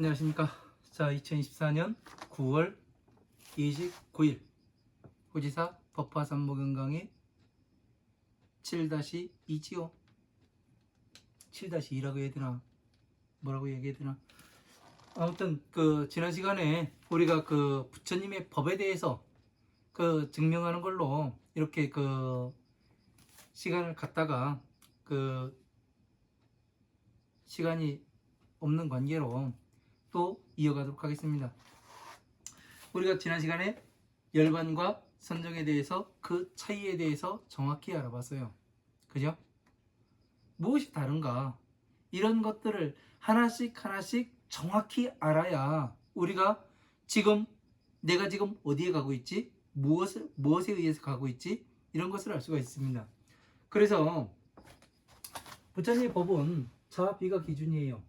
안녕하십니까. 자, 2024년 9월 29일 호지사 법화산목경 강의 7-2지요. 7-2라고 해야 되나? 뭐라고 얘기해야 되나? 아무튼 지난 시간에 우리가 부처님의 법에 대해서 증명하는 걸로 이렇게 시간을 갖다가 시간이 없는 관계로 또 이어가도록 하겠습니다. 우리가 지난 시간에 열반과 선정에 대해서 그 차이에 대해서 정확히 알아봤어요. 그죠? 무엇이 다른가? 이런 것들을 하나씩 정확히 알아야 우리가 내가 지금 어디에 가고 있지? 무엇에 의해서 가고 있지? 이런 것을 알 수가 있습니다. 그래서 부처님의 법은 자, 비가 기준이에요.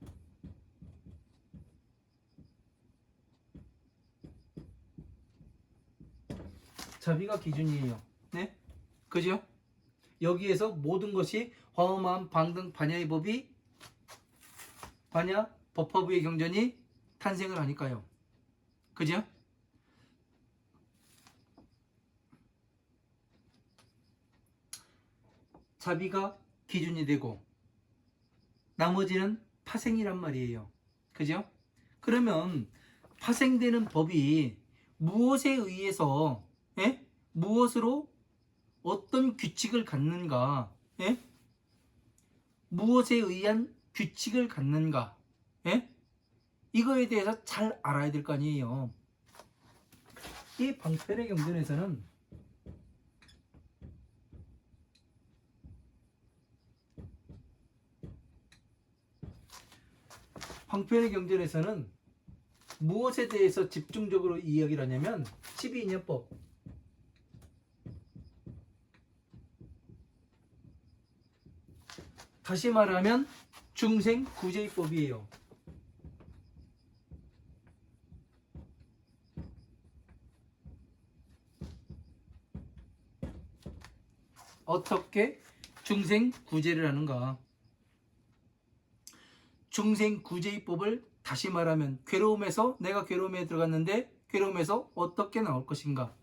자비가 기준이에요. 네? 그죠? 여기에서 모든 것이 화엄한 방등 반야의 법이 반야 법화부의 경전이 탄생을 하니까요. 그죠? 자비가 기준이 되고 나머지는 파생이란 말이에요. 그죠? 그러면 파생되는 법이 무엇에 의해서 무엇으로 어떤 규칙을 갖는가? 무엇에 의한 규칙을 갖는가? 이거에 대해서 잘 알아야 될 거 아니에요. 이 방편의 경전에서는 무엇에 대해서 집중적으로 이야기를 하냐면 12인연법, 다시 말하면 중생구제법이에요. 어떻게 중생구제를 하는가? 중생구제법을 다시 말하면 괴로움에서 내가 괴로움에 들어갔는데 괴로움에서 어떻게 나올 것인가?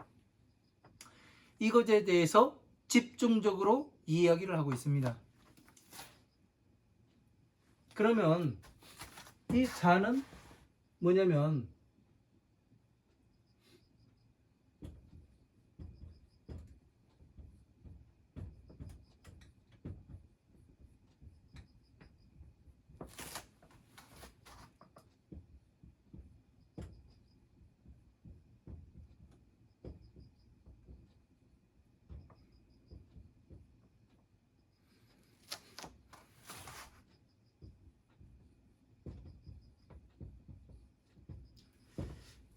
이것에 대해서 집중적으로 이야기를 하고 있습니다. 그러면 이 자는 뭐냐면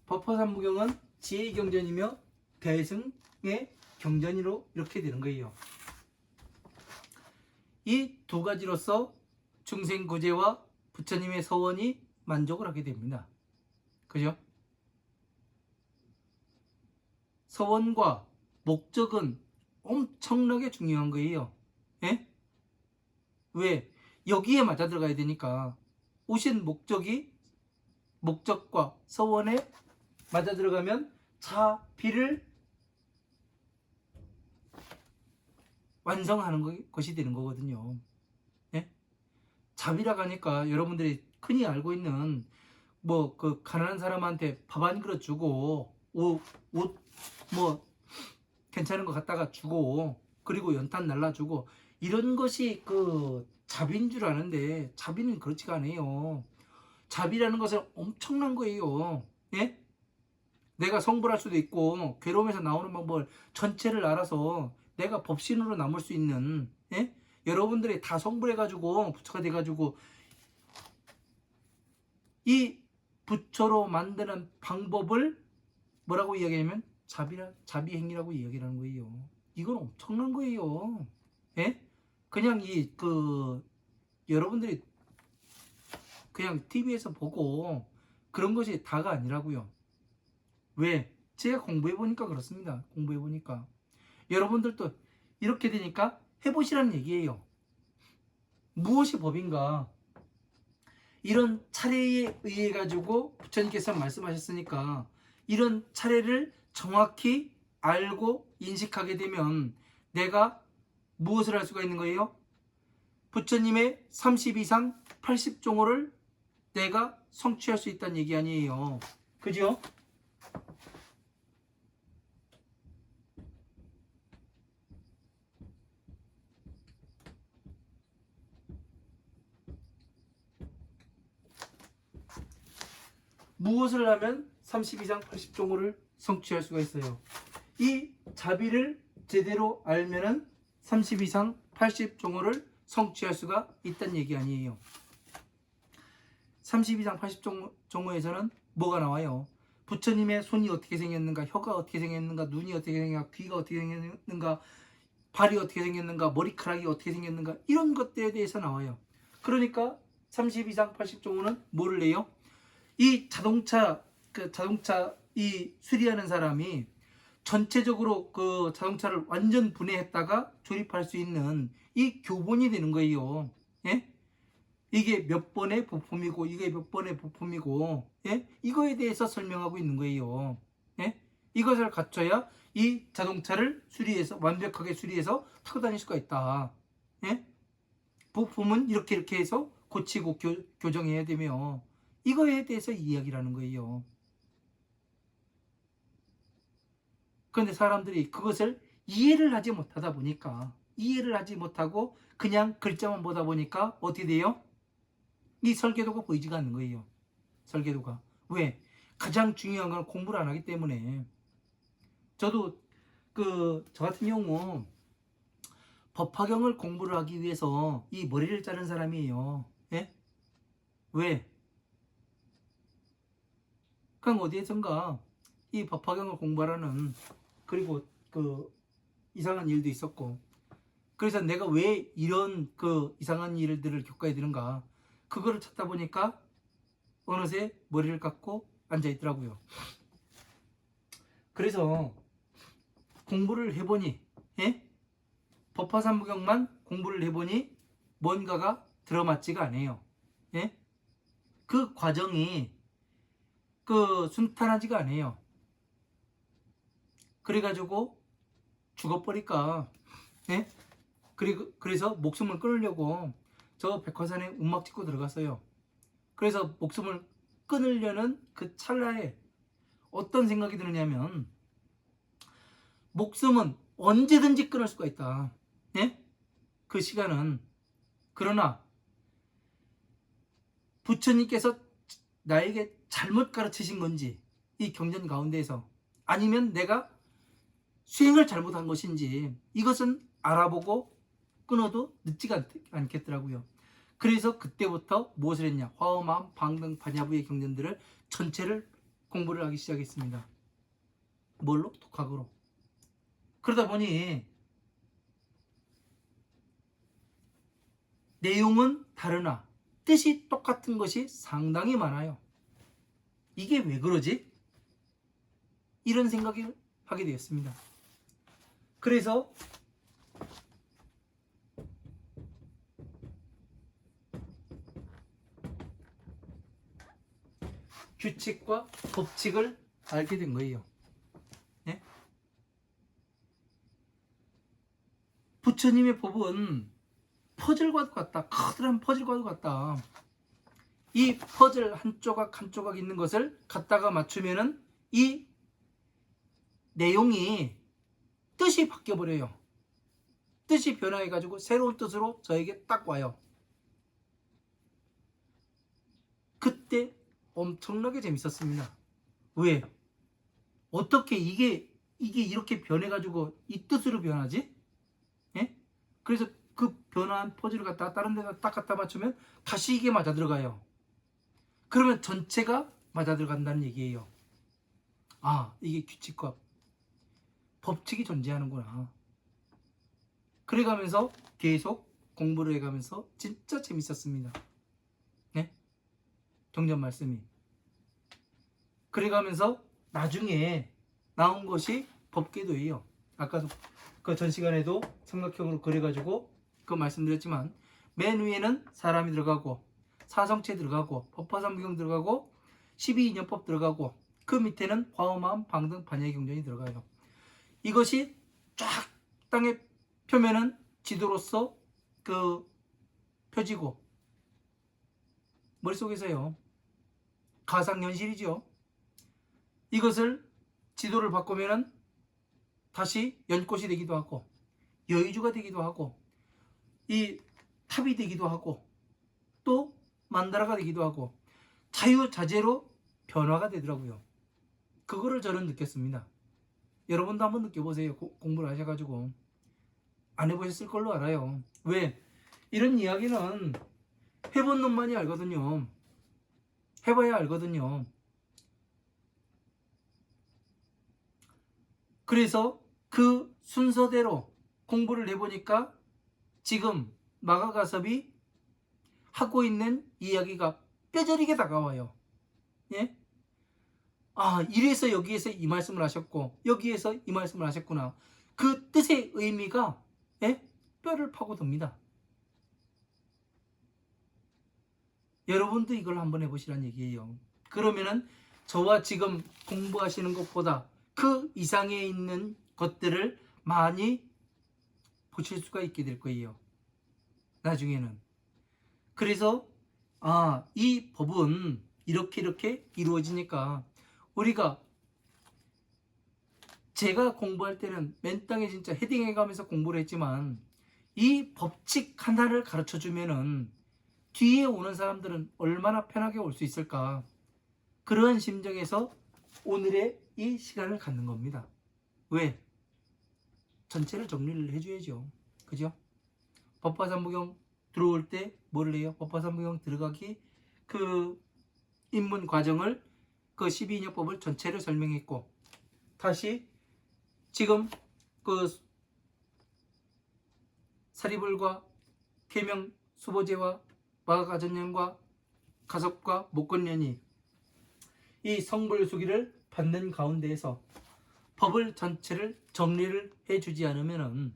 법화삼무경은 지혜의 경전이며 대승의 경전으로 이렇게 되는 거예요. 이 두 가지로서 중생구제와 부처님의 서원이 만족을 하게 됩니다. 그죠? 서원과 목적은 엄청나게 중요한 거예요. 왜? 여기에 맞아 들어가야 되니까. 오신 목적과 서원에 맞아 들어가면 자, 비를 완성하는 것이 되는 거거든요. 자비라고 하니까 여러분들이 흔히 알고 있는 가난한 사람한테 밥 한 그릇 주고 옷 괜찮은 거 갖다가 주고 그리고 연탄 날라주고 이런 것이 자비인 줄 아는데 자비는 그렇지가 않아요. 자비라는 것은 엄청난 거예요. 내가 성불할 수도 있고 괴로움에서 나오는 방법을 전체를 알아서 내가 법신으로 남을 수 있는 여러분들이 다 성불해가지고 부처가 돼가지고 이 부처로 만드는 방법을 뭐라고 이야기하면 자비행위라고 이야기하는 거예요. 이건 엄청난 거예요. 그냥 여러분들이 그냥 TV에서 보고 그런 것이 다가 아니라고요. 왜? 제가 공부해보니까 그렇습니다. 공부해보니까 여러분들도 이렇게 되니까 해보시라는 얘기예요. 무엇이 법인가? 이런 차례에 의해 가지고 부처님께서 말씀하셨으니까 이런 차례를 정확히 알고 인식하게 되면 내가 무엇을 할 수가 있는 거예요? 부처님의 30 이상 80종호를 내가 성취할 수 있다는 얘기 아니에요. 그죠? 무엇을 하면 30 이상 80종호를 성취할 수가 있어요? 이 자비를 제대로 알면은 30 이상 80종호를 성취할 수가 있다는 얘기 아니에요. 30 이상 80종호에서는 뭐가 나와요? 부처님의 손이 어떻게 생겼는가, 혀가 어떻게 생겼는가, 눈이 어떻게 생겼는가, 귀가 어떻게 생겼는가, 발이 어떻게 생겼는가, 머리카락이 어떻게 생겼는가, 이런 것들에 대해서 나와요. 그러니까 30 이상 80종호는 뭐를 내요? 이 자동차 이 수리하는 사람이 전체적으로 그 자동차를 완전 분해했다가 조립할 수 있는 이 교본이 되는 거예요. 예? 이게 몇 번의 부품이고 이게 몇 번의 부품이고, 예? 이거에 대해서 설명하고 있는 거예요. 예? 이것을 갖춰야 이 자동차를 수리해서 완벽하게 수리해서 타고 다닐 수가 있다. 예? 부품은 이렇게 해서 고치고 교정해야 되며, 이거에 대해서 이야기를 하는 거예요. 그런데 사람들이 그것을 이해를 하지 못하다 보니까, 이해를 하지 못하고 그냥 글자만 보다 보니까 어떻게 돼요? 이 설계도가 보이지가 않는 거예요. 설계도가. 왜? 가장 중요한 건 공부를 안 하기 때문에. 저도 저 같은 경우 법화경을 공부를 하기 위해서 이 머리를 자른 사람이에요. 예? 왜? 그냥 어디에선가 이 법화경을 공부하라는, 그리고 이상한 일도 있었고, 그래서 내가 왜 이런 이상한 일들을 겪어야 되는가, 그거를 찾다 보니까 어느새 머리를 깎고 앉아 있더라고요. 그래서 공부를 해보니, 예? 법화삼부경만 공부를 해보니 뭔가가 들어맞지가 않아요. 예? 그 과정이 순탄하지가 않아요. 그래가지고 죽어버릴까, 예? 그래서 목숨을 끊으려고 저 백화산에 움막 찍고 들어갔어요. 그래서 목숨을 끊으려는 그 찰나에 어떤 생각이 드느냐면, 목숨은 언제든지 끊을 수가 있다. 예? 그 시간은. 그러나 부처님께서 나에게 잘못 가르치신 건지, 이 경전 가운데에서, 아니면 내가 수행을 잘못한 것인지, 이것은 알아보고 끊어도 늦지가 않겠더라고요. 그래서 그때부터 무엇을 했냐, 화엄함, 방등, 반야부의 경전들을 전체를 공부를 하기 시작했습니다. 뭘로? 독학으로. 그러다 보니 내용은 다르나 뜻이 똑같은 것이 상당히 많아요. 이게 왜 그러지? 이런 생각을 하게 되었습니다. 그래서 규칙과 법칙을 알게 된 거예요. 네? 부처님의 법은 퍼즐과도 같다. 커다란 퍼즐과도 같다. 이 퍼즐 한 조각 한 조각 있는 것을 갖다가 맞추면은 이 내용이 뜻이 바뀌어버려요. 뜻이 변화해가지고 새로운 뜻으로 저에게 딱 와요. 그때 엄청나게 재밌었습니다. 왜? 어떻게 이게 이렇게 변해가지고 이 뜻으로 변하지? 예? 그래서 그 변화한 퍼즐을 갖다가 다른 데다 딱 갖다 맞추면 다시 이게 맞아 들어가요. 그러면 전체가 맞아 들어간다는 얘기예요. 아, 이게 규칙과 법칙이 존재하는구나. 그래가면서 계속 공부를 해가면서 진짜 재밌었습니다. 네? 경전 말씀이. 그래가면서 나중에 나온 것이 법궤도예요. 아까도 그 전 시간에도 삼각형으로 그려가지고 말씀드렸지만, 맨 위에는 사람이 들어가고 사성체 들어가고 법화삼부경 들어가고 12인연법 들어가고 그 밑에는 화엄암 방등 반야경전이 들어가요. 이것이 쫙 땅의 표면은 지도로서 그 펴지고 머릿속에서요 가상현실이죠. 이것을 지도를 바꾸면은 다시 연꽃이 되기도 하고 여의주가 되기도 하고 이 탑이 되기도 하고 또 만다라가 되기도 하고 자유자재로 변화가 되더라고요. 그거를 저는 느꼈습니다. 여러분도 한번 느껴보세요. 공부를 하셔가지고 안 해보셨을 걸로 알아요. 왜? 이런 이야기는 해본 놈만이 알거든요. 해봐야 알거든요. 그래서 그 순서대로 공부를 해보니까 지금 마가가섭이 하고 있는 이야기가 뼈저리게 다가와요. 예? 아, 이래서 여기에서 이 말씀을 하셨고 여기에서 이 말씀을 하셨구나. 그 뜻의 의미가 예? 뼈를 파고듭니다. 여러분도 이걸 한번 해보시란 얘기예요. 그러면은 저와 지금 공부하시는 것보다 그 이상에 있는 것들을 많이 보실 수가 있게 될 거예요. 나중에는. 그래서 이 법은 이렇게 이루어지니까 우리가 제가 공부할 때는 맨땅에 진짜 헤딩해 가면서 공부를 했지만 이 법칙 하나를 가르쳐 주면은 뒤에 오는 사람들은 얼마나 편하게 올 수 있을까. 그러한 심정에서 오늘의 이 시간을 갖는 겁니다. 왜? 전체를 정리를 해줘야죠. 그죠? 법화삼부경 들어올 때 뭐를 해요? 법화삼부경 들어가기 그 입문 과정을 그 12인역법을 전체를 설명했고 다시 지금 그 사리불과 계명 수보제와 마가가전년과 가섭과 목건년이 이 성불수기를 받는 가운데에서 법을 전체를 정리를 해주지 않으면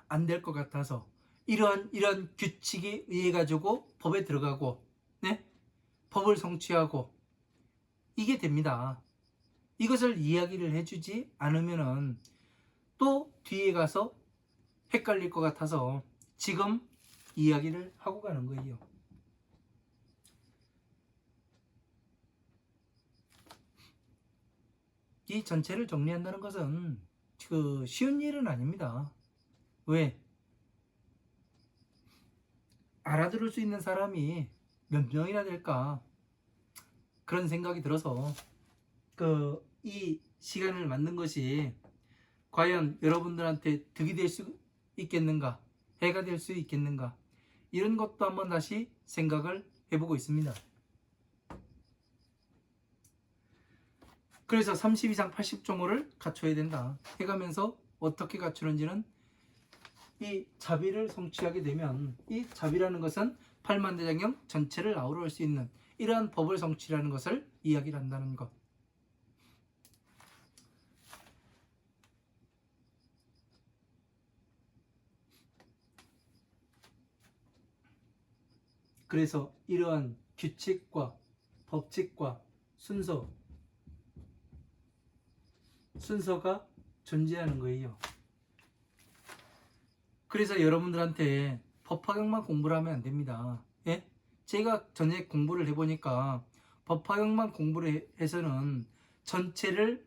안 될 것 같아서 이러한 규칙에 의해 가지고 법에 들어가고 네? 법을 성취하고 이게 됩니다. 이것을 이야기를 해주지 않으면 또 뒤에 가서 헷갈릴 것 같아서 지금 이야기를 하고 가는 거예요. 이 전체를 정리한다는 것은 그 쉬운 일은 아닙니다. 왜? 알아들을 수 있는 사람이 몇 명이나 될까? 그런 생각이 들어서 이 시간을 만든 것이 과연 여러분들한테 득이 될 수 있겠는가? 해가 될 수 있겠는가? 이런 것도 한번 다시 생각을 해보고 있습니다. 그래서 30 이상 80종호를 갖춰야 된다 해가면서 어떻게 갖추는지는 이 자비를 성취하게 되면 이 자비라는 것은 팔만대장경 전체를 아우를 수 있는 이러한 법을 성취하는 것을 이야기를 한다는 것. 그래서 이러한 규칙과 법칙과 순서가 존재하는 거예요. 그래서 여러분들한테 법화경만 공부를 하면 안 됩니다. 예? 제가 전에 공부를 해보니까 법화경만 공부를 해서는 전체를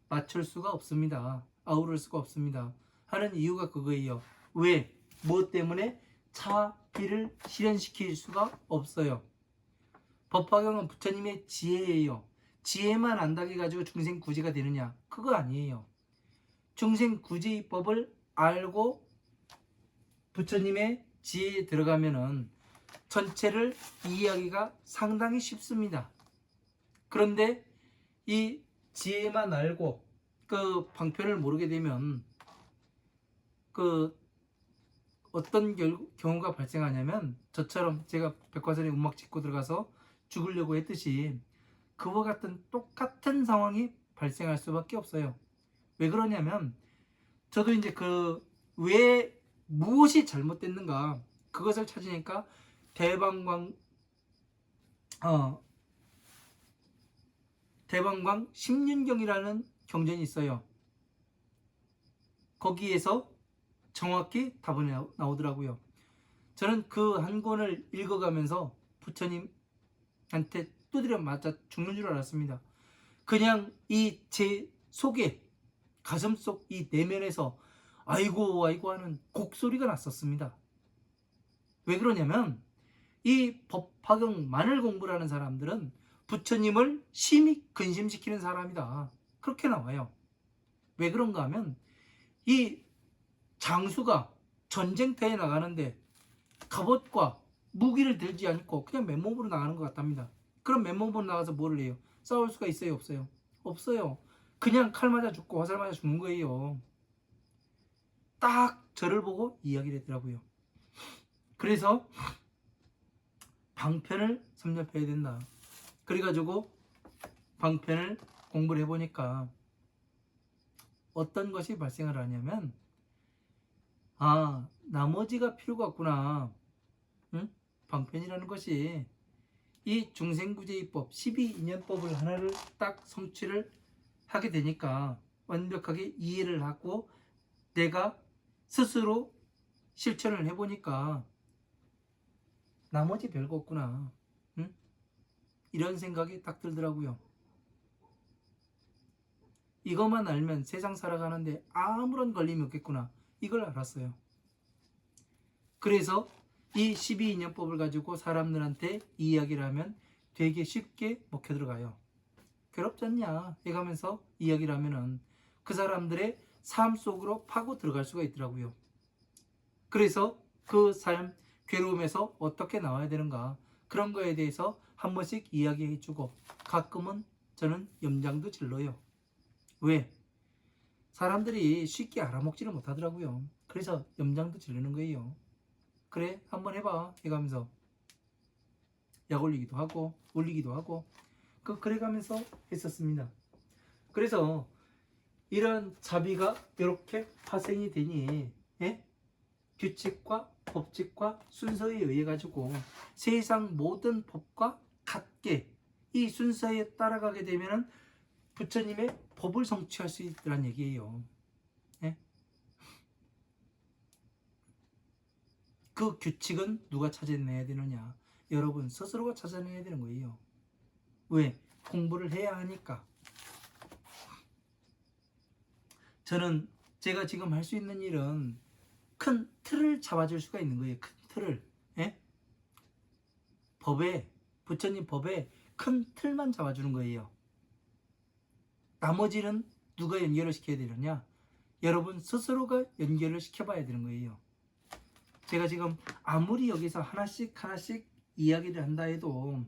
맞출 수가 없습니다. 아우를 수가 없습니다. 하는 이유가 그거예요. 왜? 무엇 때문에? 자비를 실현시킬 수가 없어요. 법화경은 부처님의 지혜예요. 지혜만 안다고 해가지고 중생구지가 되느냐? 그거 아니에요. 중생구지법을 알고 부처님의 지혜에 들어가면은 전체를 이해하기가 상당히 쉽습니다. 그런데 이 지혜만 알고 그 방편을 모르게 되면 어떤 경우가 발생하냐면 저처럼 제가 백화선에 운막 짚고 들어가서 죽으려고 했듯이 그와 같은 똑같은 상황이 발생할 수밖에 없어요. 왜 그러냐면 저도 이제 왜 무엇이 잘못됐는가 그것을 찾으니까 대방광 어, 대방광 십륜경이라는 경전이 있어요. 거기에서 정확히 답이 나오더라고요. 저는 그 한 권을 읽어가면서 부처님한테 두드려 맞아 죽는 줄 알았습니다. 그냥 이 제 속에 가슴속 이 내면에서 아이고 아이고 하는 곡소리가 났었습니다. 왜 그러냐면 이 법화경 만을 공부를 하는 사람들은 부처님을 심히 근심시키는 사람이다. 그렇게 나와요. 왜 그런가 하면 이 장수가 전쟁터에 나가는데 갑옷과 무기를 들지 않고 그냥 맨몸으로 나가는 것 같답니다. 그럼 맨몸으로 나가서 뭐를 해요? 싸울 수가 있어요? 없어요? 없어요. 그냥 칼 맞아 죽고 화살 맞아 죽는 거예요. 딱 저를 보고 이야기를 했더라고요. 그래서 방편을 섭렵해야 된다. 그래가지고 방편을 공부를 해보니까 어떤 것이 발생을 하냐면 아 나머지가 필요가 없구나. 응? 방편이라는 것이 이 중생구제이법 12인연법을 하나를 딱 성취를 하게 되니까 완벽하게 이해를 하고 내가 스스로 실천을 해보니까 나머지 별거 없구나. 응? 이런 생각이 딱 들더라고요. 이것만 알면 세상 살아가는데 아무런 걸림이 없겠구나. 이걸 알았어요. 그래서 이 12인연법을 가지고 사람들한테 이야기를 하면 되게 쉽게 먹혀 들어가요. 괴롭지 않냐 해가면서 이야기를 하면은 그 사람들의 삶 속으로 파고 들어갈 수가 있더라고요. 그래서 그 삶 괴로움에서 어떻게 나와야 되는가 그런 거에 대해서 한 번씩 이야기해 주고 가끔은 저는 염장도 질러요. 왜? 사람들이 쉽게 알아먹지를 못하더라고요. 그래서 염장도 지르는 거예요. 그래 한번 해봐 해가면서 약 올리기도 하고 올리기도 하고 그래가면서 했었습니다. 그래서 이런 자비가 이렇게 파생이 되니 예? 규칙과 법칙과 순서에 의해 가지고 세상 모든 법과 같게 이 순서에 따라가게 되면 부처님의 법을 성취할 수 있다는 얘기예요. 예? 그 규칙은 누가 찾아내야 되느냐? 여러분 스스로가 찾아내야 되는 거예요. 왜? 공부를 해야 하니까. 저는 제가 지금 할 수 있는 일은 큰 틀을 잡아줄 수가 있는 거예요. 큰 틀을. 예? 법에, 부처님 법에 큰 틀만 잡아주는 거예요. 나머지는 누가 연결을 시켜야 되느냐? 여러분 스스로가 연결을 시켜봐야 되는 거예요. 제가 지금 아무리 여기서 하나씩 하나씩 이야기를 한다 해도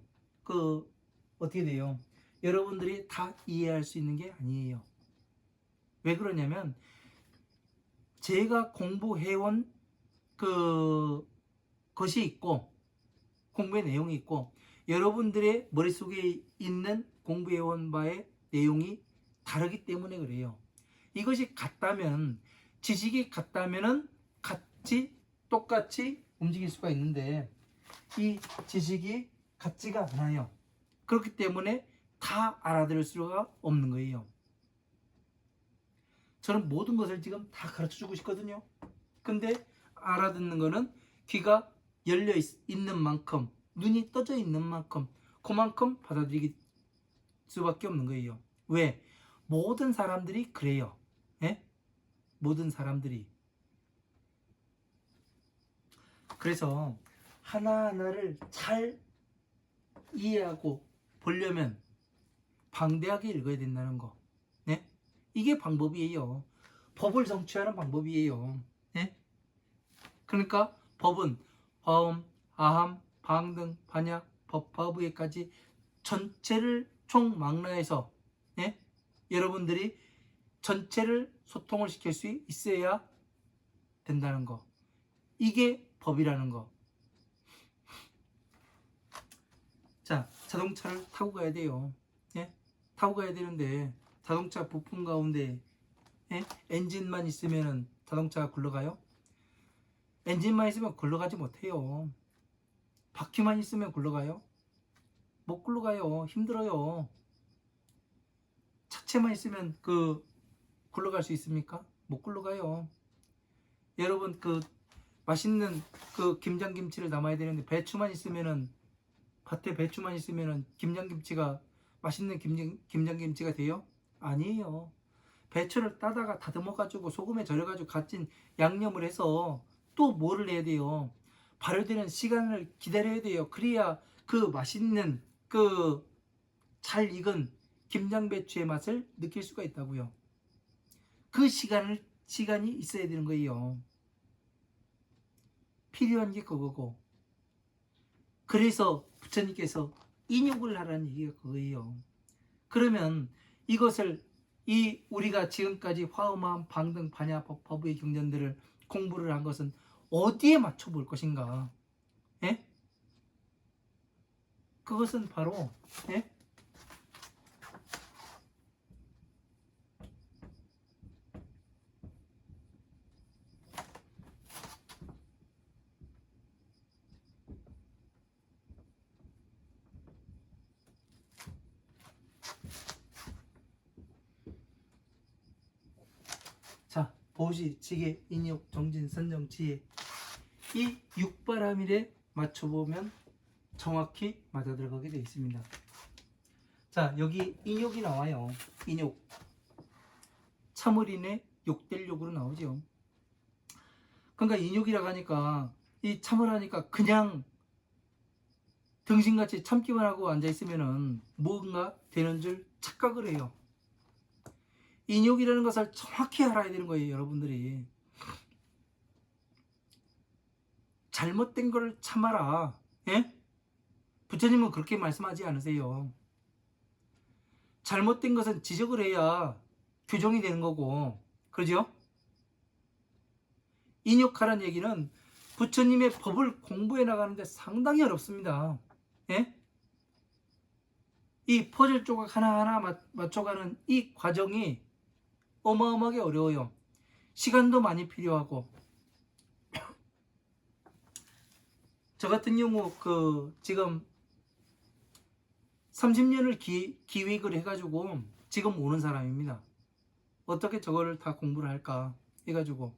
어떻게 돼요? 여러분들이 다 이해할 수 있는 게 아니에요. 왜 그러냐면 제가 공부해온 것이 있고 공부의 내용이 있고 여러분들의 머릿속에 있는 공부해온 바의 내용이 다르기 때문에 그래요. 이것이 같다면 지식이 같다면은 같이 똑같이 움직일 수가 있는데 이 지식이 같지가 않아요. 그렇기 때문에 다 알아들을 수가 없는 거예요. 저는 모든 것을 지금 다 가르쳐 주고 싶거든요. 근데 알아듣는 거는 귀가 열려 있는 만큼 눈이 떠져 있는 만큼 그만큼 받아들이기 수밖에 없는 거예요. 왜? 모든 사람들이 그래요. 예? 모든 사람들이. 그래서 하나하나를 잘 이해하고 보려면 방대하게 읽어야 된다는 거. 네? 이게 방법이에요. 법을 성취하는 방법이에요. 네? 그러니까 법은 화엄, 아함, 방등, 반약, 법화부에까지 전체를 총망라해서 네? 여러분들이 전체를 소통을 시킬 수 있어야 된다는 거. 이게 법이라는 거. 자, 자동차를 타고 가야 돼요. 예? 타고 가야 되는데 자동차 부품 가운데 예? 엔진만 있으면 자동차가 굴러가요? 엔진만 있으면 굴러가지 못해요. 바퀴만 있으면 굴러가요? 못 굴러가요. 힘들어요. 차체만 있으면 굴러갈 수 있습니까? 못 굴러가요. 여러분 맛있는 김장김치를 담아야 되는데 배추만 있으면은 밭에 배추만 있으면은 김장김치가 맛있는 김장김치가 돼요? 아니에요. 배추를 따다가 다듬어 가지고 소금에 절여 가지고 갓진 양념을 해서 또 뭐를 해야 돼요? 발효되는 시간을 기다려야 돼요. 그래야 맛있는 잘 익은 김장배추의 맛을 느낄 수가 있다고요. 그 시간이 있어야 되는 거예요. 필요한 게 그거고. 그래서 부처님께서 인욕을 하라는 얘기가 그거예요. 그러면 이것을 우리가 지금까지 화엄함, 방등, 반야, 법의 경전들을 공부를 한 것은 어디에 맞춰 볼 것인가? 예? 그것은 바로 예? 자, 보시, 지계, 인욕, 정진, 선정, 지혜 이 육바라밀에 맞춰보면 정확히 맞아 들어가게 되어 있습니다. 자, 여기 인욕이 나와요. 인욕. 참을인의 욕될 욕으로 나오죠. 그러니까 인욕이라고 하니까 이 참을 하니까 그냥 등신같이 참기만 하고 앉아있으면은 뭔가 되는 줄 착각을 해요. 인욕이라는 것을 정확히 알아야 되는 거예요. 여러분들이 잘못된 걸 참아라. 예? 부처님은 그렇게 말씀하지 않으세요. 잘못된 것은 지적을 해야 교정이 되는 거고, 그러죠? 인욕하라는 얘기는 부처님의 법을 공부해 나가는데 상당히 어렵습니다. 예? 이 퍼즐 조각 하나하나 맞춰가는 이 과정이 어마어마하게 어려워요. 시간도 많이 필요하고. 저 같은 경우 지금 30년을 기획을 해가지고 지금 오는 사람입니다. 어떻게 저거를 다 공부를 할까 해가지고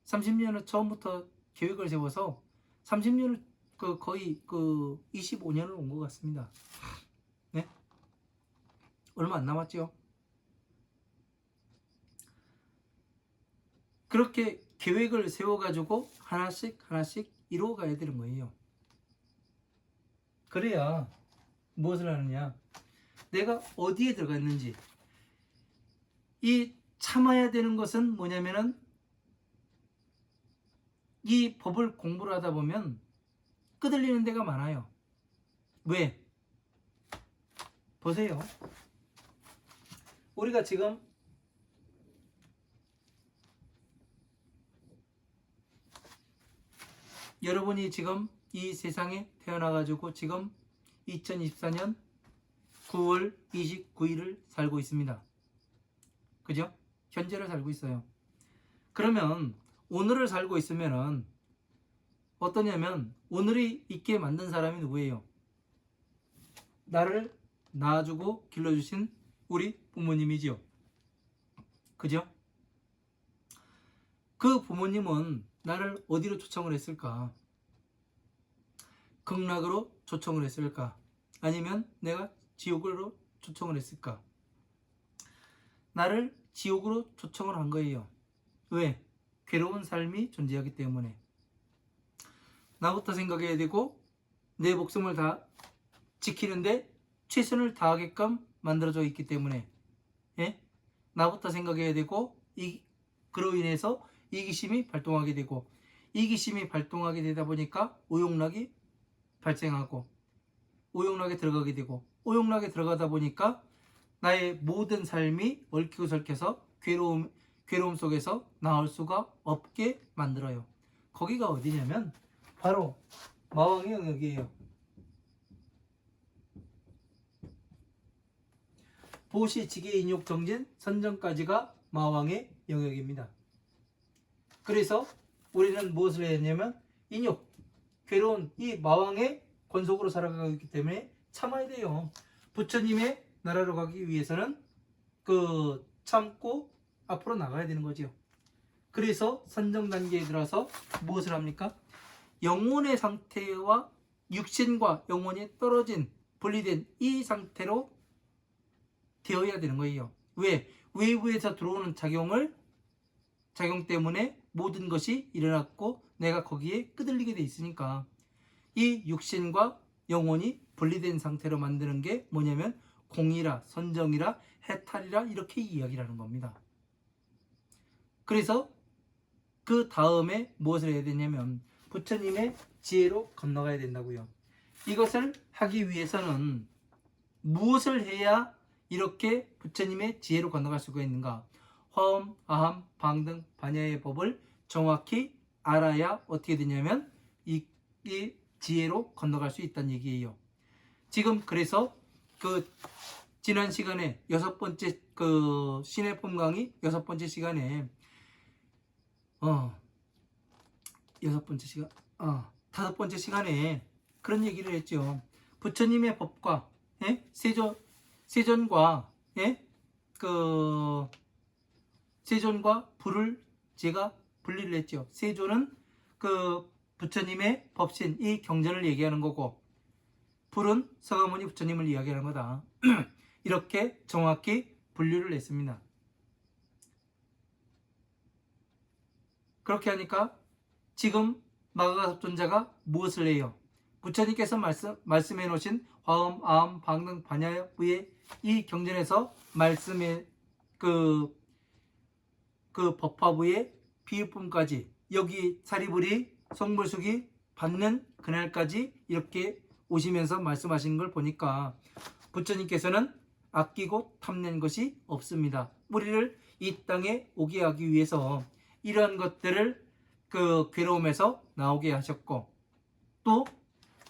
30년을 처음부터 계획을 세워서 30년을 거의 25년을 온 것 같습니다. 네? 얼마 안 남았죠? 그렇게 계획을 세워가지고 하나씩 이루어가야 되는 거예요. 그래야 무엇을 하느냐? 내가 어디에 들어가 있는지. 이 참아야 되는 것은 뭐냐면은 이 법을 공부를 하다 보면 끄들리는 데가 많아요. 왜? 보세요. 우리가 지금 여러분이 지금 이 세상에 태어나가지고 지금 2024년 9월 29일을 살고 있습니다. 그죠? 현재를 살고 있어요. 그러면 오늘을 살고 있으면은 어떠냐면 오늘이 있게 만든 사람이 누구예요? 나를 낳아주고 길러주신 우리 부모님이죠. 그죠? 그 부모님은 나를 어디로 초청을 했을까? 극락으로 초청을 했을까? 아니면 내가 지옥으로 초청을 했을까? 나를 지옥으로 초청을 한 거예요. 왜? 괴로운 삶이 존재하기 때문에. 나부터 생각해야 되고 내 목숨을 다 지키는데 최선을 다하게끔 만들어져 있기 때문에, 예? 나부터 생각해야 되고 그로 인해서 이기심이 발동하게 되고, 이기심이 발동하게 되다 보니까 오용락이 발생하고, 오용락에 들어가게 되고, 오용락에 들어가다 보니까 나의 모든 삶이 얽히고 설켜서 괴로움 속에서 나올 수가 없게 만들어요. 거기가 어디냐면 바로 마왕의 영역이에요. 보시, 지계, 인욕, 정진, 선정까지가 마왕의 영역입니다. 그래서 우리는 무엇을 해야 했냐면 인욕, 괴로운 이 마왕의 권속으로 살아가고 있기 때문에 참아야 돼요. 부처님의 나라로 가기 위해서는 그 참고 앞으로 나가야 되는 거죠. 그래서 선정 단계에 들어서 무엇을 합니까? 영혼의 상태와 육신과 영혼이 떨어진 분리된 이 상태로 되어야 되는 거예요. 왜? 외부에서 들어오는 작용 때문에 모든 것이 일어났고 내가 거기에 끄들리게 돼 있으니까 이 육신과 영혼이 분리된 상태로 만드는 게 뭐냐면 공이라, 선정이라, 해탈이라 이렇게 이야기를 하는 겁니다. 그래서 그 다음에 무엇을 해야 되냐면 부처님의 지혜로 건너가야 된다고요. 이것을 하기 위해서는 무엇을 해야 이렇게 부처님의 지혜로 건너갈 수가 있는가? 화엄, 아함, 방등, 반야의 법을 정확히 알아야 어떻게 되냐면 이 지혜로 건너갈 수 있다는 얘기예요. 지금 그래서 그 지난 시간에 6번째 그 신의 품 강의 6번째 시간에 5번째 시간에 그런 얘기를 했죠. 부처님의 법과 세존과 세존과 불을 제가 분리를 했죠. 세존은 그 부처님의 법신 이 경전을 얘기하는 거고 불은 서가모니 부처님을 이야기하는 거다. 이렇게 정확히 분류를 했습니다. 그렇게 하니까 지금 마가갑존자가 무엇을 해요? 부처님께서 말씀해 놓으신 화엄, 아함, 방등, 반야의 이 경전에서 말씀의 그 법화부의 비유품까지 여기 사리불이 성불숙이 받는 그날까지 이렇게 오시면서 말씀하신 걸 보니까 부처님께서는 아끼고 탐낸 것이 없습니다. 우리를 이 땅에 오게 하기 위해서 이러한 것들을 그 괴로움에서 나오게 하셨고 또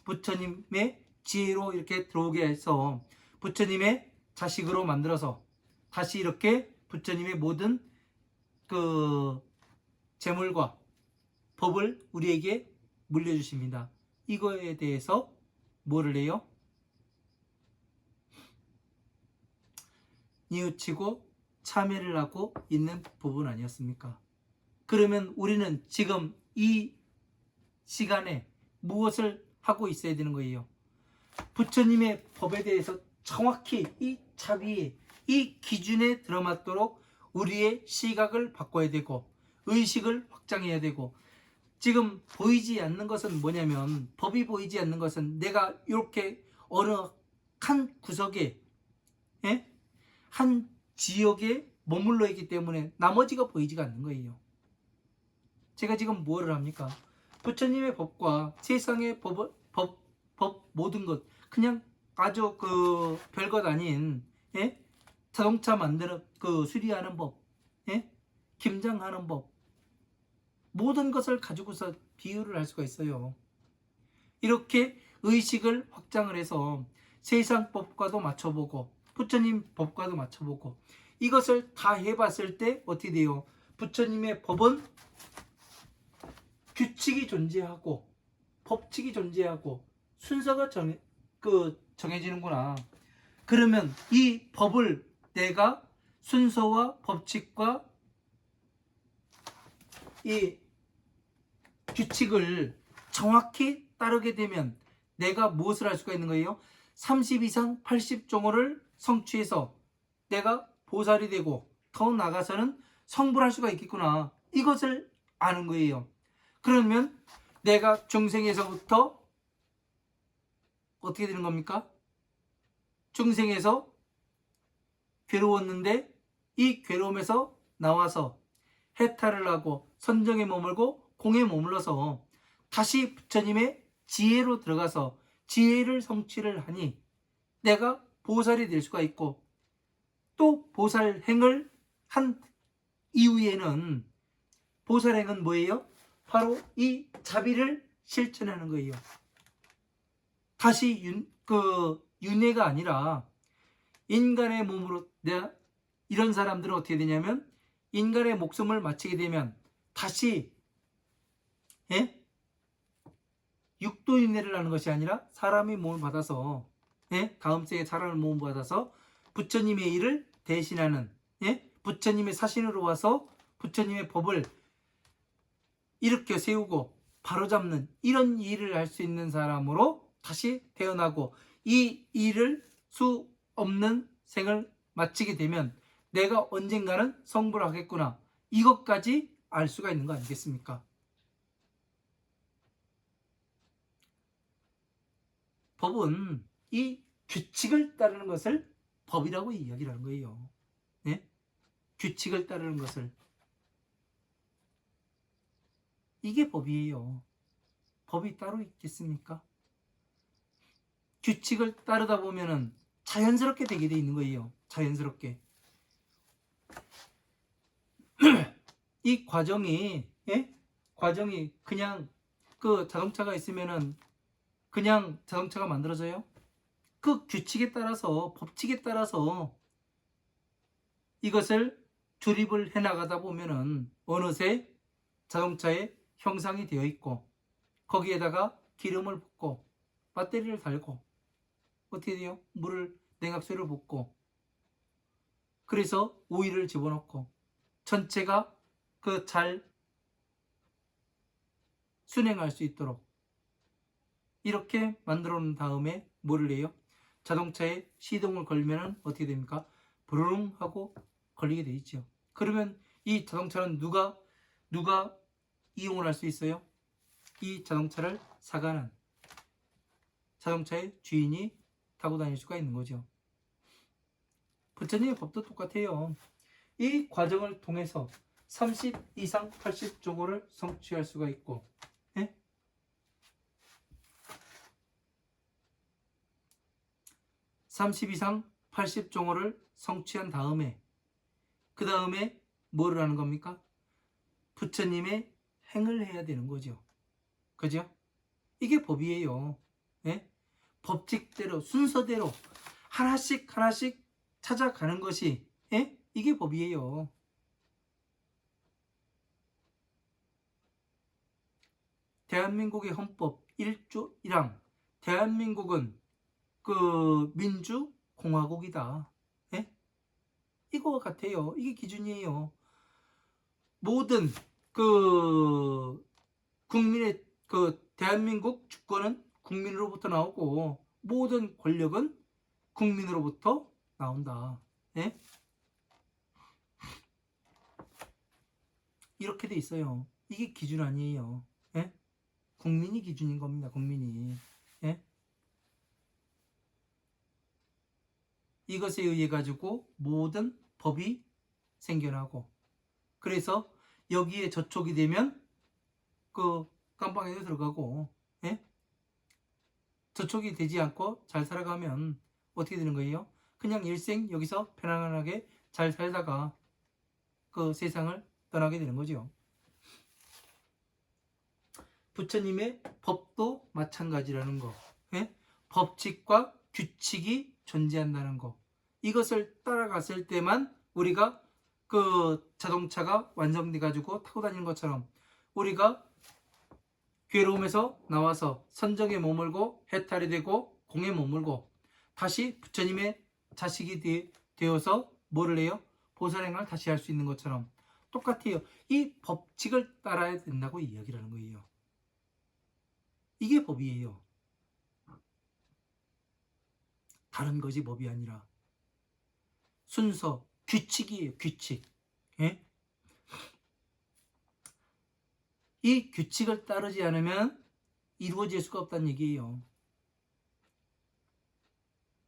부처님의 지혜로 이렇게 들어오게 해서 부처님의 자식으로 만들어서 다시 이렇게 부처님의 모든 그 재물과 법을 우리에게 물려주십니다. 이거에 대해서 뭐를 해요? 뉘우치고 참회를 하고 있는 부분 아니었습니까? 그러면 우리는 지금 이 시간에 무엇을 하고 있어야 되는 거예요? 부처님의 법에 대해서 정확히 이 자비에 이 기준에 들어맞도록 우리의 시각을 바꿔야 되고 의식을 확장해야 되고 지금 보이지 않는 것은 뭐냐면 법이 보이지 않는 것은 내가 이렇게 어느 한 구석에 한 지역에 머물러 있기 때문에 나머지가 보이지가 않는 거예요. 제가 지금 뭐를 합니까? 부처님의 법과 세상의 법 모든 것 그냥 아주 그 별것 아닌 자동차 만드는 그 수리하는 법 김장하는 법 모든 것을 가지고서 비유를 할 수가 있어요. 이렇게 의식을 확장을 해서 세상 법과도 맞춰보고 부처님 법과도 맞춰보고 이것을 다 해봤을 때 어떻게 돼요? 부처님의 법은 규칙이 존재하고 법칙이 존재하고 순서가 정해지는구나. 그러면 이 법을 내가 순서와 법칙과 이 규칙을 정확히 따르게 되면 내가 무엇을 할 수가 있는 거예요? 30 이상 80종호를 성취해서 내가 보살이 되고 더 나아가서는 성불할 수가 있겠구나. 이것을 아는 거예요. 그러면 내가 중생에서부터 어떻게 되는 겁니까? 중생에서 괴로웠는데 이 괴로움에서 나와서 해탈을 하고 선정에 머물고 공에 머물러서 다시 부처님의 지혜로 들어가서 지혜를 성취를 하니 내가 보살이 될 수가 있고 또 보살행을 한 이후에는 보살행은 뭐예요? 바로 이 자비를 실천하는 거예요. 다시 윤회가 아니라 인간의 몸으로 내가 이런 사람들은 어떻게 되냐면 인간의 목숨을 마치게 되면 다시 예? 육도인내를 하는 것이 아니라 사람의 몸을 받아서 예? 다음 세에 사람의 몸을 받아서 부처님의 일을 대신하는 예? 부처님의 사신으로 와서 부처님의 법을 일으켜 세우고 바로잡는 이런 일을 할 수 있는 사람으로 다시 태어나고 이 일을 수 없는 생을 마치게 되면 내가 언젠가는 성불을 하겠구나 이것까지 알 수가 있는 거 아니겠습니까? 법은 이 규칙을 따르는 것을 법이라고 이야기를 하는 거예요. 네? 규칙을 따르는 것을 이게 법이에요. 법이 따로 있겠습니까? 규칙을 따르다 보면은 자연스럽게 되게 돼 있는 거예요. 자연스럽게. 이 과정이 예? 과정이 그냥 그 자동차가 있으면은 그냥 자동차가 만들어져요? 그 규칙에 따라서 법칙에 따라서 이것을 조립을 해 나가다 보면은 어느새 자동차에 형상이 되어 있고 거기에다가 기름을 붓고 배터리를 달고 어떻게 돼요? 물을 냉각수를 붓고 그래서 오일을 집어넣고 전체가 그 잘 순행할 수 있도록 이렇게 만들어 놓은 다음에 뭐를 해요? 자동차에 시동을 걸면 어떻게 됩니까? 부르릉 하고 걸리게 돼 있죠. 그러면 이 자동차는 누가 이용을 할 수 있어요? 이 자동차를 사가는 자동차의 주인이 타고 다닐 수가 있는 거죠. 부처님의 법도 똑같아요. 이 과정을 통해서 30 이상 80조고를 성취할 수가 있고 예? 30 이상 80종호를 성취한 다음에 그 다음에 뭐를 하는 겁니까? 부처님의 행을 해야 되는 거죠. 그죠? 이게 법이에요. 예? 법칙대로 순서대로 하나씩 하나씩 찾아가는 것이 예? 이게 법이에요. 대한민국의 헌법 1조 1항 대한민국은 그 민주공화국이다. 예? 이거 같아요. 이게 기준이에요. 모든 그 국민의 그 대한민국 주권은 국민으로부터 나오고 모든 권력은 국민으로부터 나온다. 예? 이렇게 돼 있어요. 이게 기준 아니에요. 예? 국민이 기준인 겁니다. 국민이. 예? 이것에 의해 가지고 모든 법이 생겨나고 그래서 여기에 저촉이 되면 그 깜빵에 들어가고 예? 저촉이 되지 않고 잘 살아가면 어떻게 되는 거예요? 그냥 일생 여기서 편안하게 잘 살다가 그 세상을 떠나게 되는 거죠. 부처님의 법도 마찬가지라는 거. 예? 법칙과 규칙이 존재한다는 거. 이것을 따라갔을 때만 우리가 그 자동차가 완성돼 가지고 타고 다니는 것처럼 우리가 괴로움에서 나와서 선정에 머물고 해탈이 되고 공에 머물고 다시 부처님의 자식이 되어서 뭐를 해요? 보살행을 다시 할 수 있는 것처럼 똑같아요. 이 법칙을 따라야 된다고 이야기를 하는 거예요. 이게 법이에요. 다른 것이 법이 아니라 순서, 규칙이에요. 규칙. 예? 이 규칙을 따르지 않으면 이루어질 수가 없다는 얘기예요.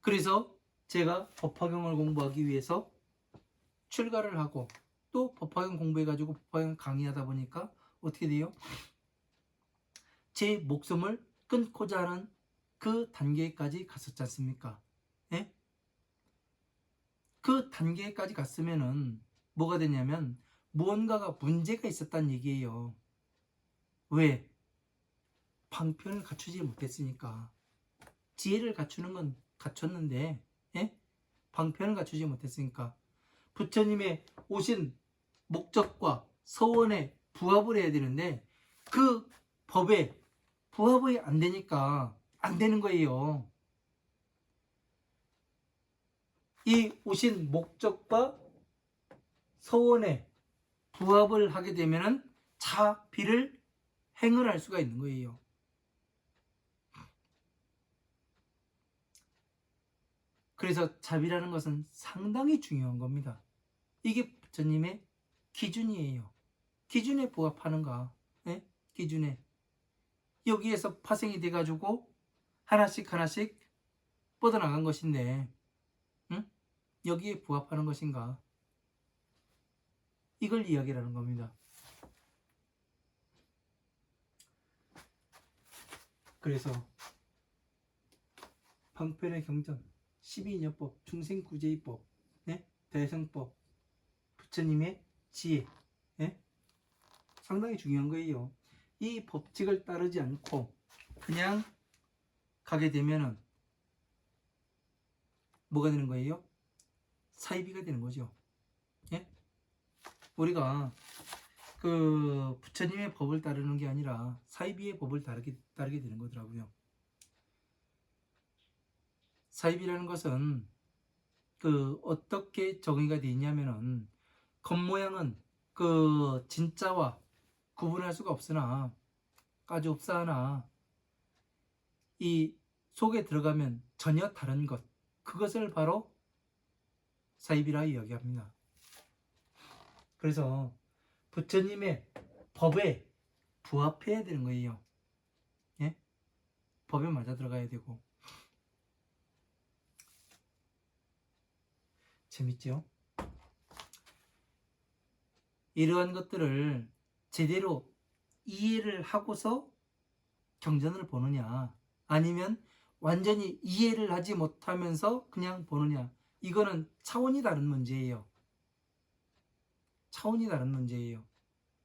그래서 제가 법화경을 공부하기 위해서 출가를 하고 또 법화경 공부해가지고 법화경 강의하다 보니까 어떻게 돼요? 제 목숨을 끊고자 하는 그 단계까지 갔었지 않습니까? 예? 그 단계까지 갔으면은 뭐가 되냐면 무언가가 문제가 있었다는 얘기예요. 왜? 방편을 갖추지 못했으니까. 지혜를 갖추는 건 갖췄는데 예? 방편을 갖추지 못했으니까 부처님의 오신 목적과 서원에 부합을 해야 되는데 그 법에 부합이 안 되니까 안 되는 거예요. 이 오신 목적과 서원에 부합을 하게 되면은 자비를 행을 할 수가 있는 거예요. 그래서 자비라는 것은 상당히 중요한 겁니다. 이게 부처님의 기준이에요. 기준에 부합하는가? 네? 기준에. 여기에서 파생이 돼가지고 하나씩 하나씩 뻗어나간 것인데 응? 여기에 부합하는 것인가? 이걸 이야기하는 겁니다. 그래서 방편의 경전, 12인여법, 중생구제의법, 네? 대성법, 부처님의 지혜, 네? 상당히 중요한 거예요. 이 법칙을 따르지 않고 그냥 가게 되면은 뭐가 되는 거예요? 사이비가 되는 거죠. 예? 우리가 그 부처님의 법을 따르는 게 아니라 사이비의 법을 따르게 되는 거더라고요. 사이비라는 것은 그 어떻게 정의가 되어 있냐면은 겉모양은 그 진짜와 구분할 수가 없으나 아주 없사하나 이 속에 들어가면 전혀 다른 것, 그것을 바로 사이비라 이야기합니다. 그래서 부처님의 법에 부합해야 되는 거예요. 예? 법에 맞아 들어가야 되고. 재밌죠? 이러한 것들을 제대로 이해를 하고서 경전을 보느냐, 아니면 완전히 이해를 하지 못하면서 그냥 보느냐, 이거는 차원이 다른 문제예요. 차원이 다른 문제예요.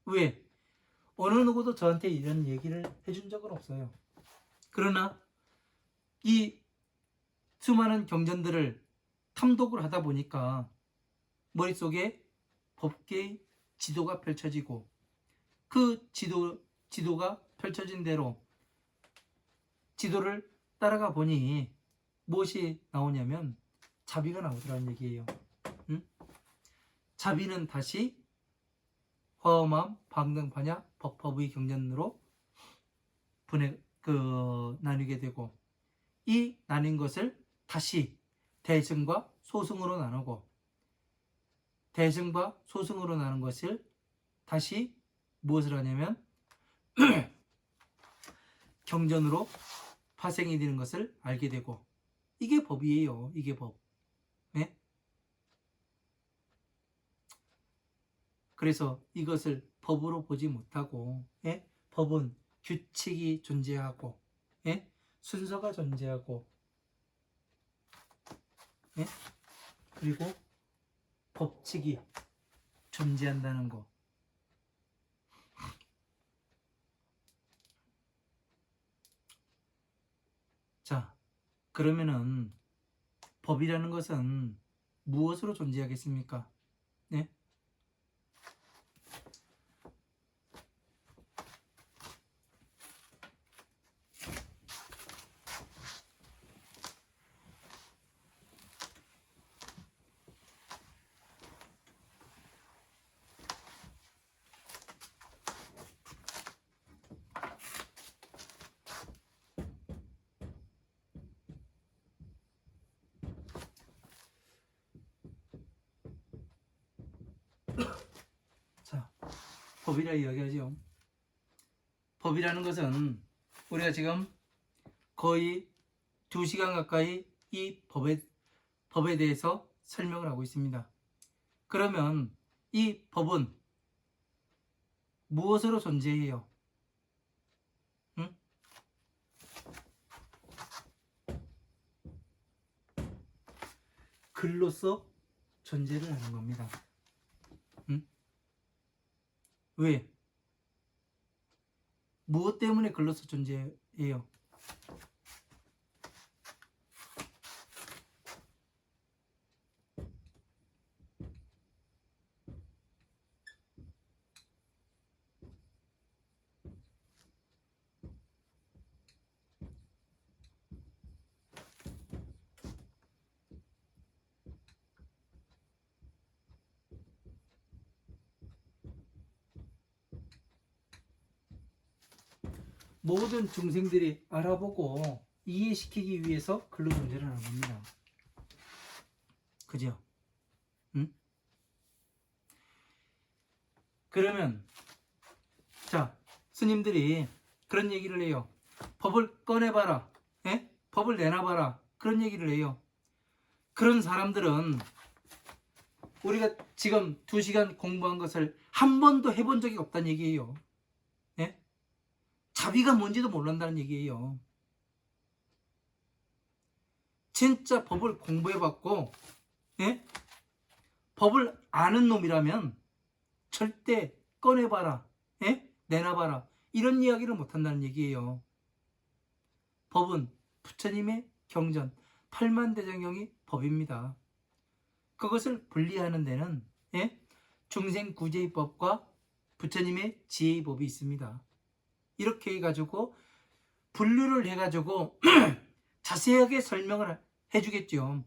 왜? 어느 누구도 저한테 이런 얘기를 해준 적은 없어요. 그러나 이 수많은 경전들을 탐독을 하다 보니까 머릿속에 법계의 지도가 펼쳐지고 그 지도가 펼쳐진 대로 지도를 따라가 보니 무엇이 나오냐면 자비가 나오더라는 얘기예요. 응? 자비는 다시 화엄함, 방등파냐, 법화부의 경전으로 나뉘게 되고, 이 나뉜 것을 다시 대승과 소승으로 나누고, 대승과 소승으로 나눈 것을 다시 무엇을 하냐면 경전으로 파생이 되는 것을 알게 되고, 이게 법이에요. 이게 법. 네? 그래서 이것을 법으로 보지 못하고, 예? 법은 규칙이 존재하고, 예? 순서가 존재하고, 예? 그리고 법칙이 존재한다는 거. 자, 그러면은 법이라는 것은 무엇으로 존재하겠습니까? 네? 자, 법이라 이야기하죠. 법이라는 것은 우리가 지금 거의 2시간 가까이 이 법에 대해서 설명을 하고 있습니다. 그러면 이 법은 무엇으로 존재해요? 응? 글로서 존재를 하는 겁니다. 응? 왜? 무엇 때문에 글로서 존재해요? 모든 중생들이 알아보고 이해시키기 위해서 근로존재를 하는 겁니다. 그죠? 응? 그러면 자, 스님들이 그런 얘기를 해요. 법을 꺼내봐라. 예? 법을 내놔봐라. 그런 얘기를 해요. 그런 사람들은 우리가 지금 2시간 공부한 것을 한 번도 해본 적이 없다는 얘기예요. 예? 자비가 뭔지도 모른다는 얘기예요. 진짜 법을 공부해봤고, 예? 법을 아는 놈이라면 절대 꺼내봐라. 예? 내놔봐라. 이런 이야기를 못한다는 얘기예요. 법은 부처님의 경전 8만대장경이 법입니다. 그것을 분리하는 데는 예? 중생구제의법과 부처님의 지혜의 법이 있습니다. 이렇게 해가지고 분류를 해가지고 자세하게 설명을 해주겠죠.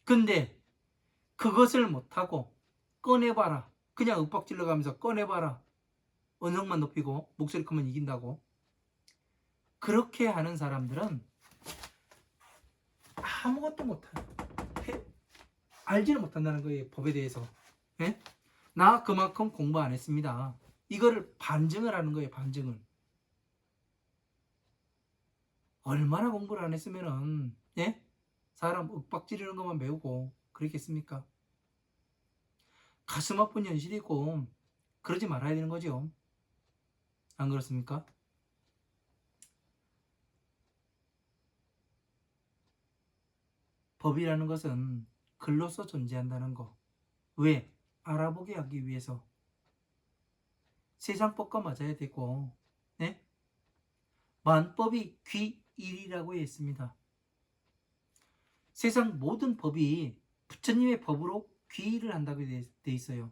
근데 그것을 못하고 꺼내봐라. 그냥 윽박질러 가면서 꺼내봐라. 언성만 높이고 목소리 크면 이긴다고. 그렇게 하는 사람들은 아무것도 못해요. 알지를 못한다는 거예요. 법에 대해서. 예? 나 그만큼 공부 안 했습니다. 이거를 반증을 하는 거예요. 반증을. 얼마나 공부를 안 했으면은 예? 사람 윽박지르는 것만 배우고 그랬겠습니까? 가슴 아픈 현실이고 그러지 말아야 되는 거죠. 안 그렇습니까? 법이라는 것은 글로서 존재한다는 거. 왜? 알아보게 하기 위해서. 세상법과 맞아야 되고 네? 만법이 귀일이라고 했습니다. 세상 모든 법이 부처님의 법으로 귀일을 한다고 돼 있어요.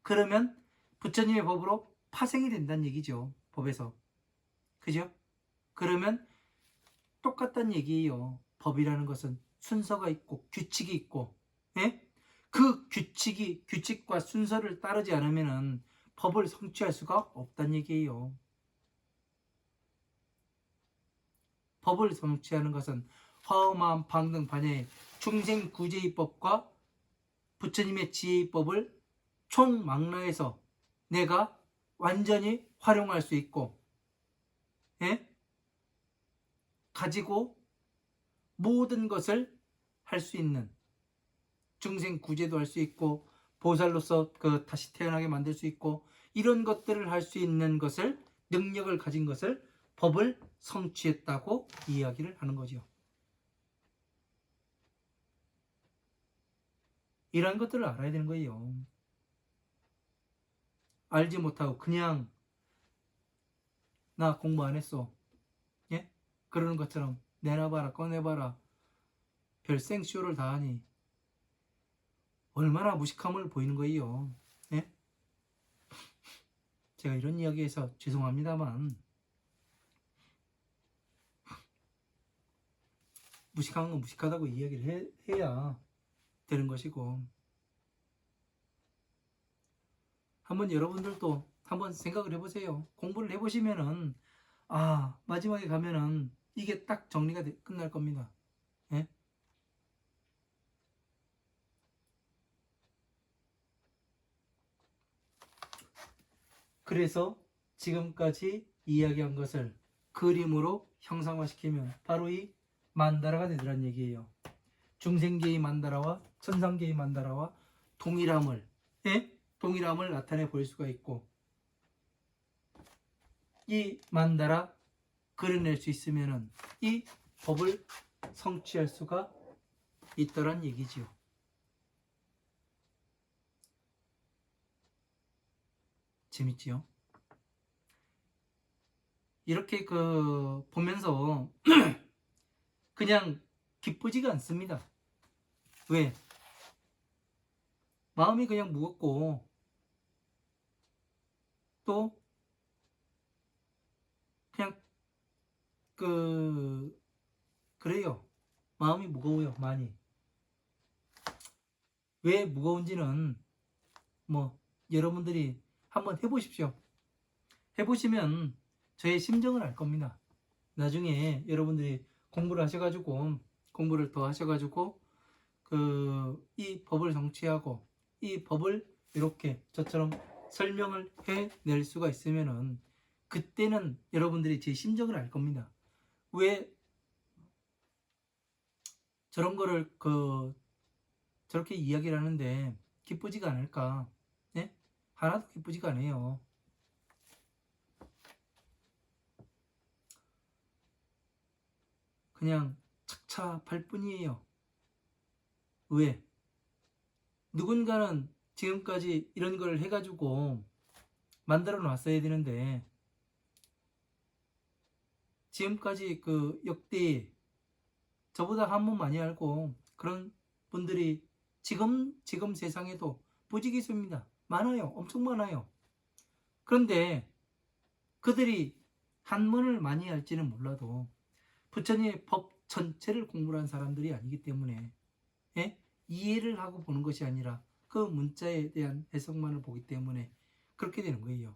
그러면 부처님의 법으로 파생이 된다는 얘기죠. 법에서. 그죠? 그러면 똑같다는 얘기예요. 법이라는 것은 순서가 있고 규칙이 있고 예? 그 규칙과 순서를 따르지 않으면 법을 성취할 수가 없다는 얘기예요. 법을 성취하는 것은 화엄한 방등 반야의 중생구제의법과 부처님의 지혜의법을 총망라해서 내가 완전히 활용할 수 있고 예? 가지고 모든 것을 할 수 있는 중생구제도 할 수 있고 보살로서 다시 태어나게 만들 수 있고 이런 것들을 할 수 있는 것을 능력을 가진 것을 법을 성취했다고 이야기를 하는 거죠. 이런 것들을 알아야 되는 거예요. 알지 못하고 그냥 나 공부 안 했어. 예? 그러는 것처럼 내놔봐라 꺼내봐라 별 생쇼를 다 하니 얼마나 무식함을 보이는 거예요. 예? 제가 이런 이야기해서 죄송합니다만 무식한 건 무식하다고 이야기를 해야 되는 것이고 한번 여러분들도 한번 생각을 해보세요. 공부를 해보시면은 마지막에 가면은 이게 딱 정리가 끝날 겁니다. 예? 그래서 지금까지 이야기한 것을 그림으로 형상화시키면 바로 이 만다라가 되더란 얘기예요. 중생계의 만다라와 천상계의 만다라와 동일함을 예? 동일함을 나타내 볼 수가 있고 이 만다라 그려낼 수 있으면은 이 법을 성취할 수가 있더란 얘기지요. 재밌지요? 이렇게 보면서 그냥 기쁘지가 않습니다. 왜? 마음이 그냥 무겁고 또 그냥 그래요. 마음이 무거워요. 많이. 왜 무거운지는 뭐 여러분들이 한번 해보십시오. 해보시면 저의 심정을 알 겁니다. 나중에 여러분들이 공부를 하셔가지고 공부를 더 하셔가지고 이 법을 성취하고 이 법을 이렇게 저처럼 설명을 해낼 수가 있으면은 그때는 여러분들이 제 심정을 알 겁니다. 왜 저런 거를 저렇게 이야기를 하는데 기쁘지가 않을까? 예? 하나도 기쁘지가 않아요. 그냥 착잡할 뿐이에요. 왜? 누군가는 지금까지 이런 걸 해가지고 만들어 놨어야 되는데 지금까지 역대 저보다 한 번 많이 알고 그런 분들이 지금 세상에도 부지기수입니다. 많아요. 엄청 많아요. 그런데 그들이 한문을 많이 할지는 몰라도 부처님의 법 전체를 공부한 사람들이 아니기 때문에 예? 이해를 하고 보는 것이 아니라 그 문자에 대한 해석만을 보기 때문에 그렇게 되는 거예요.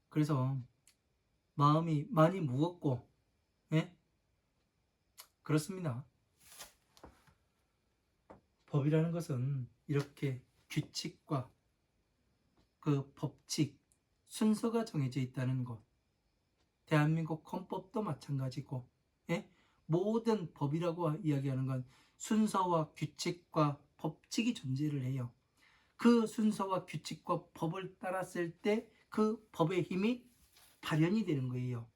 그래서 마음이 많이 무겁고 예? 그렇습니다. 법이라는 것은 이렇게 규칙과 법칙, 순서가 정해져 있다는 것. 대한민국 헌법도 마찬가지고 예? 모든 법이라고 이야기하는 건 순서와 규칙과 법칙이 존재를 해요. 그 순서와 규칙과 법을 따랐을 때 그 법의 힘이 발현이 되는 거예요.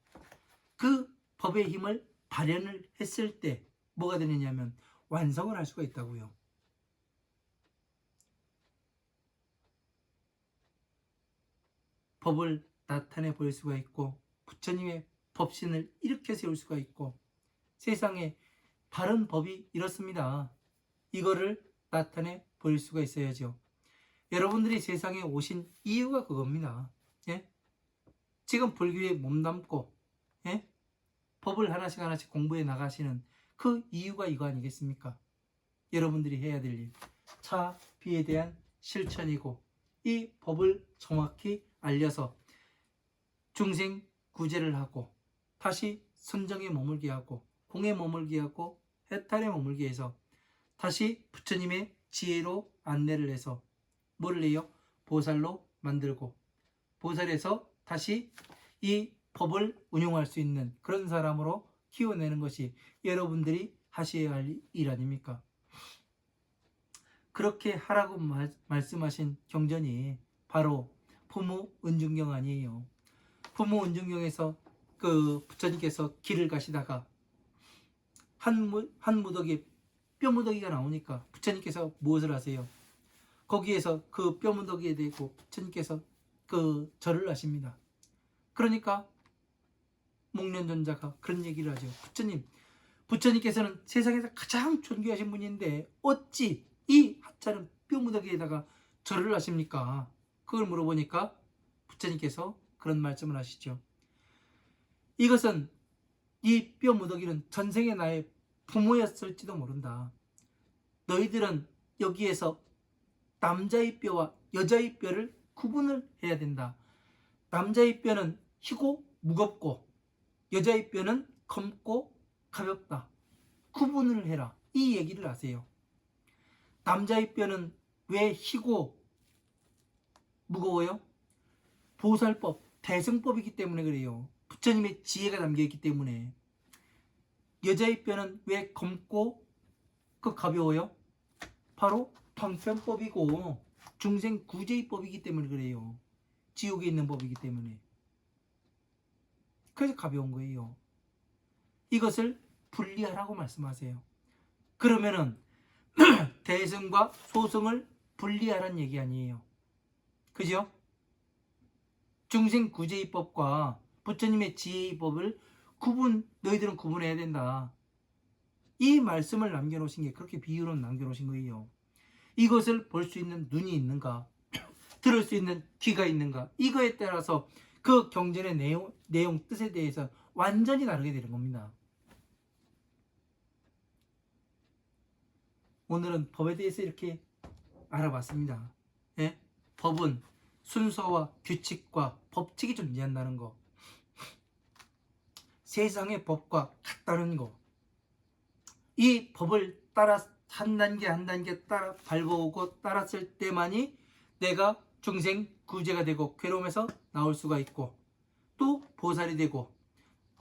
그 법의 힘을 발현을 했을 때 뭐가 되느냐면 완성을 할 수가 있다고요. 법을 나타내 보일 수가 있고 부처님의 법신을 일으켜 세울 수가 있고 세상에 바른 법이 이렇습니다. 이거를 나타내 보일 수가 있어야죠. 여러분들이 세상에 오신 이유가 그겁니다. 예? 지금 불교에 몸담고 예? 법을 하나씩 공부해 나가시는 그 이유가 이거 아니겠습니까? 여러분들이 해야 될 일, 차비에 대한 실천이고 이 법을 정확히 알려서 중생 구제를 하고 다시 선정에 머물게 하고 공에 머물게 하고 해탈에 머물게 해서 다시 부처님의 지혜로 안내를 해서 뭐를 해요? 보살로 만들고 보살에서 다시 이 법을 운용할 수 있는 그런 사람으로 키워내는 것이 여러분들이 하셔야 할 일 아닙니까? 그렇게 하라고 말씀하신 경전이 바로 부무 은중경 아니에요. 부무 은중경에서 부처님께서 길을 가시다가 한 무더기 뼈 무더기가 나오니까 부처님께서 무엇을 하세요? 거기에서 그 뼈 무더기에 대고 부처님께서 절을 하십니다. 그러니까 목련존자가 그런 얘기를 하죠. 부처님께서는 세상에서 가장 존귀하신 분인데 어찌 이 하찮은 뼈 무더기에다가 절을 하십니까? 그걸 물어보니까 부처님께서 그런 말씀을 하시죠. 이것은 이 뼈 무더기는 전생의 나의 부모였을지도 모른다. 너희들은 여기에서 남자의 뼈와 여자의 뼈를 구분을 해야 된다. 남자의 뼈는 희고 무겁고 여자의 뼈는 검고 가볍다. 구분을 해라. 이 얘기를 하세요. 남자의 뼈는 왜 희고 무거워요? 보살법, 대승법이기 때문에 그래요. 부처님의 지혜가 담겨있기 때문에. 여자의 뼈는 왜 검고 가벼워요? 바로 방편법이고 중생 구제법이기 때문에 그래요. 지옥에 있는 법이기 때문에. 그래서 가벼운 거예요. 이것을 분리하라고 말씀하세요. 그러면은 대승과 소승을 분리하라는 얘기 아니에요. 그죠? 중생 구제법과 부처님의 지혜법을 너희들은 구분해야 된다. 이 말씀을 남겨놓으신 게 그렇게 비유로 남겨놓으신 거예요. 이것을 볼 수 있는 눈이 있는가? 들을 수 있는 귀가 있는가? 이거에 따라서 그 경전의 내용 뜻에 대해서 완전히 다르게 되는 겁니다. 오늘은 법에 대해서 이렇게 알아봤습니다. 예? 법은 순서와 규칙과 법칙이 존재한다는 거. 세상의 법과 같다는 거. 이 법을 따라 한 단계 한 단계 따라 밟아오고 따랐을 때만이 내가 중생 구제가 되고 괴로움에서 나올 수가 있고 또 보살이 되고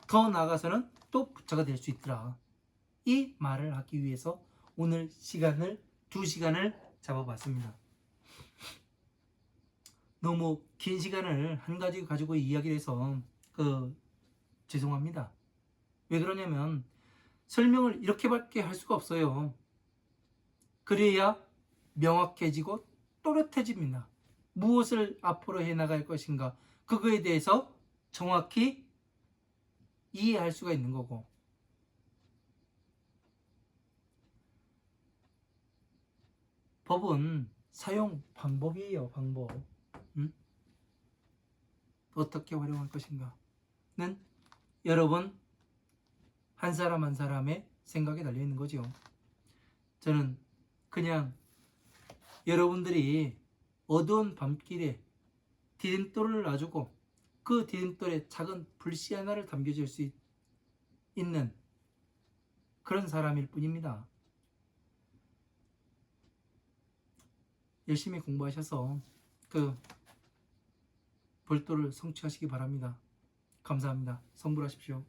더 나아가서는 또 부처가 될 수 있더라. 이 말을 하기 위해서 오늘 시간을 2시간을 잡아봤습니다. 너무 긴 시간을 한 가지 가지고 이야기를 해서 죄송합니다. 왜 그러냐면 설명을 이렇게밖에 할 수가 없어요. 그래야 명확해지고 또렷해집니다. 무엇을 앞으로 해나갈 것인가 그거에 대해서 정확히 이해할 수가 있는 거고 법은 사용 방법이에요. 방법. 어떻게 활용할 것인가는 여러분 한 사람 한 사람의 생각에 달려 있는 거죠. 저는 그냥 여러분들이 어두운 밤길에 디딤돌을 놔주고 그 디딤돌에 작은 불씨 하나를 담겨줄 수 있는 그런 사람일 뿐입니다. 열심히 공부하셔서 그 볼도를 성취하시기 바랍니다. 감사합니다. 성불하십시오.